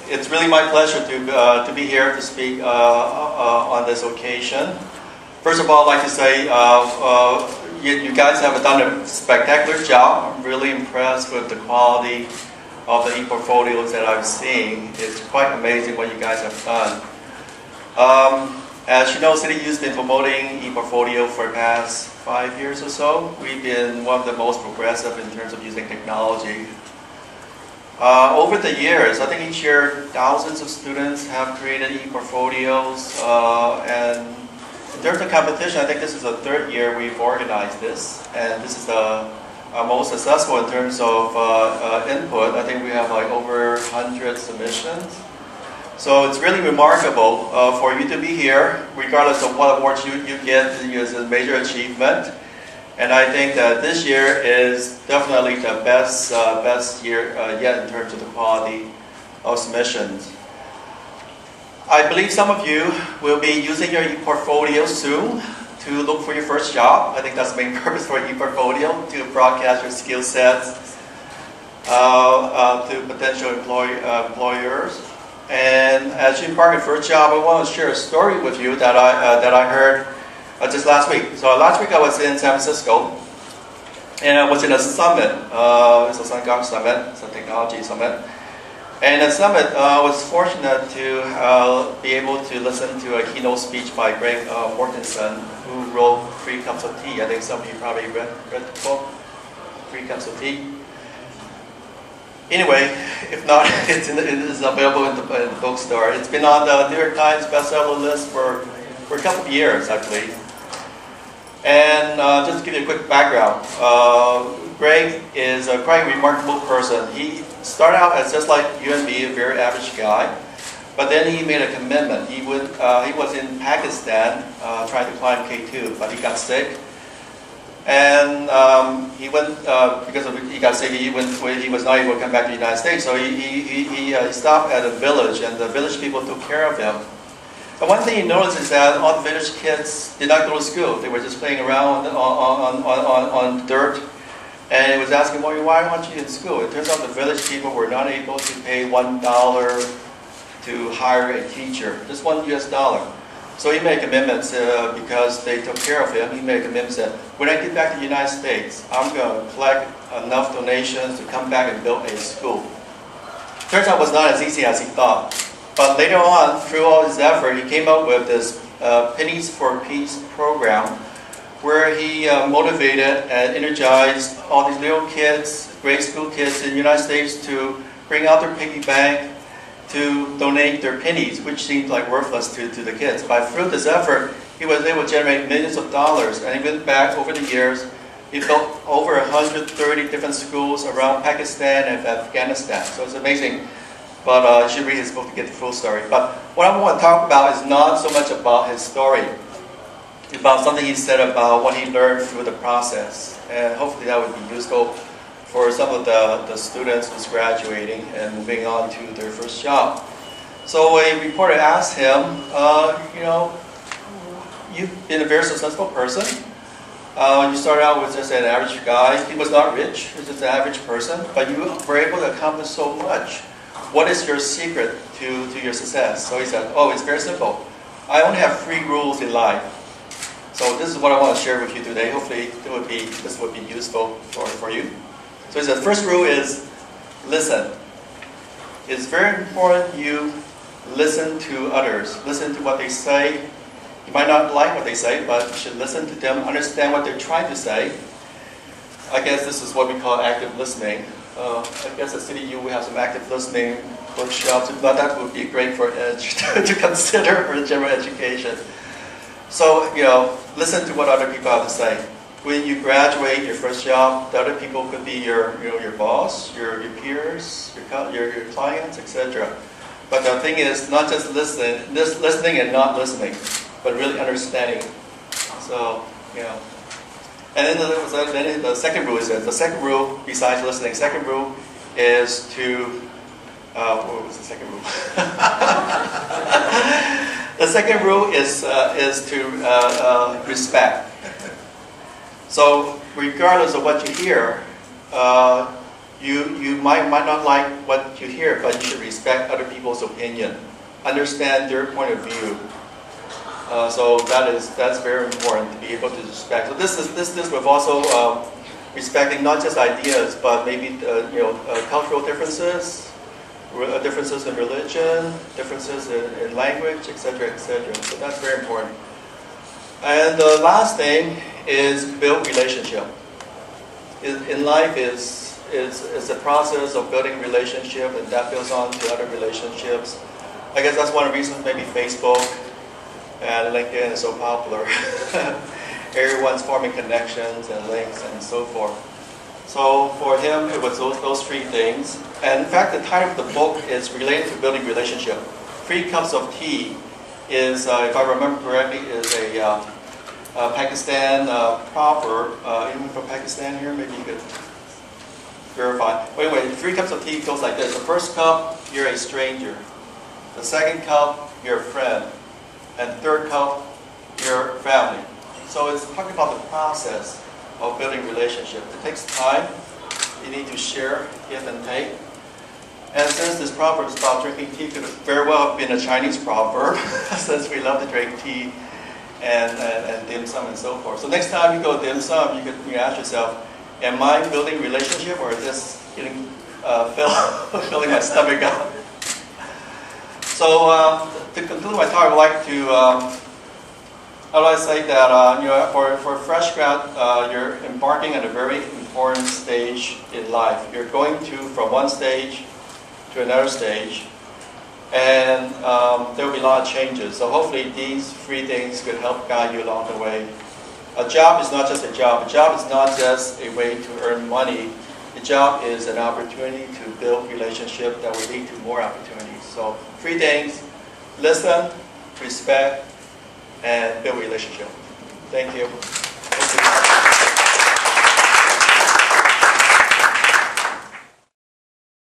it's really my pleasure to be here to speak on this occasion. First of all, I'd like to say you guys have done a spectacular job. I'm really impressed with the quality of the e-portfolios that I've seen. It's quite amazing what you guys have done. As you know, CityU has been promoting e-portfolio for the past 5 years or so. We've been one of the most progressive in terms of using technology. Over the years, I think each year thousands of students have created e-portfolios, and in terms of competition, I think this is the third year we've organized this, and this is the most successful in terms of input. I think we have like over 100 submissions. So it's really remarkable for you to be here, regardless of what awards you get. It's a major achievement. And I think that this year is definitely the best year yet in terms of the quality of submissions. I believe some of you will be using your e-portfolio soon to look for your first job. I think that's the main purpose for e-portfolio, to broadcast your skill sets to potential employers. And as you embark on your first job, I want to share a story with you that I heard just last week. So last week I was in San Francisco, and I was in a summit. It's a Sun Summit, it's a technology summit. And at Summit, I was fortunate to be able to listen to a keynote speech by Greg Mortensen, who wrote 3 Cups of Tea. I think some of you probably read the book, 3 Cups of Tea. Anyway, if not, it is available in the bookstore. It's been on the New York Times bestseller list for a couple of years, I believe. And just to give you a quick background, Greg is a quite remarkable person. He started out as just like you and me, a very average guy, but then he made a commitment. He was in Pakistan trying to climb K2, but he got sick. And he went, because he got sick, he was not able to come back to the United States, so he stopped at a village, and the village people took care of him. And one thing he noticed is that all the village kids did not go to school. They were just playing around on dirt. And he was asking, well, why aren't you in school? It turns out the village people were not able to pay $1 to hire a teacher, just $1 US. So he made commitments because they took care of him. He made commitments that when I get back to the United States, I'm going to collect enough donations to come back and build a school. Turns out it was not as easy as he thought. But later on, through all his effort, he came up with this Pennies for Peace program, where he motivated and energized all these little kids, grade school kids in the United States, to bring out their piggy bank to donate their pennies, which seemed like worthless to the kids. But through this effort, he was able to generate millions of dollars. And he went back over the years. He built over 130 different schools around Pakistan and Afghanistan. So it's amazing. But you should read his book to get the full story. But what I want to talk about is not so much about his story. It's about something he said about what he learned through the process. And hopefully that would be useful for some of the students who's graduating and moving on to their first job. So a reporter asked him, you've been a very successful person. You started out with just an average guy. He was not rich, he was just an average person, but you were able to accomplish so much. What is your secret to your success? So he said, oh, it's very simple. I only have 3 rules in life. So this is what I want to share with you today. Hopefully this would be useful for you. So he said, first rule is listen. It's very important you listen to others. Listen to what they say. You might not like what they say, but you should listen to them, understand what they're trying to say. I guess this is what we call active listening. I guess at CityU we have some active listening workshops, but that would be great for Edge to consider for general education. So, listen to what other people have to say. When you graduate your first job, the other people could be your boss, your peers, your clients, etc. But the thing is not just listening and not listening, but really understanding. So, And then the second rule is that the second rule, besides listening, second rule is to what was the second rule? The second rule is to respect. So regardless of what you hear, You might not like what you hear, but you should respect other people's opinion. Understand their point of view. So that's very important to be able to respect. So this with also respecting not just ideas, but maybe cultural differences, differences in religion, differences in language, etc., etc. So that's very important. And the last thing is build relationship. In life is a process of building relationship, and that builds on to other relationships. I guess that's one of the reasons maybe Facebook and LinkedIn is so popular. Everyone's forming connections and links and so forth. So for him, it was those three things. And in fact, the title of the book is related to building relationship. 3 Cups of Tea is, if I remember correctly, is a Pakistan proverb. Anyone from Pakistan here? Maybe you could verify. Wait, 3 cups of tea goes like this. The first cup, you're a stranger. The second cup, you're a friend. And the third cup, you're family. So it's talking about the process of building relationship. It takes time. You need to share, give and take. And since this proverb is about drinking tea, it could very well have been a Chinese proverb, since we love to drink tea and dim sum and so forth. So next time you go dim sum, you ask yourself, am I building relationship, or is this getting filling my stomach up? So to conclude my talk, I'd like to how do I say that for a fresh grad, you're embarking on a very important stage in life. You're going from one stage to another stage, and there will be a lot of changes. So hopefully these 3 things could help guide you along the way. A job is not just a job. A job is not just a way to earn money. A job is an opportunity to build relationship that will lead to more opportunities. So 3 things: listen, respect, and build relationship. Thank you.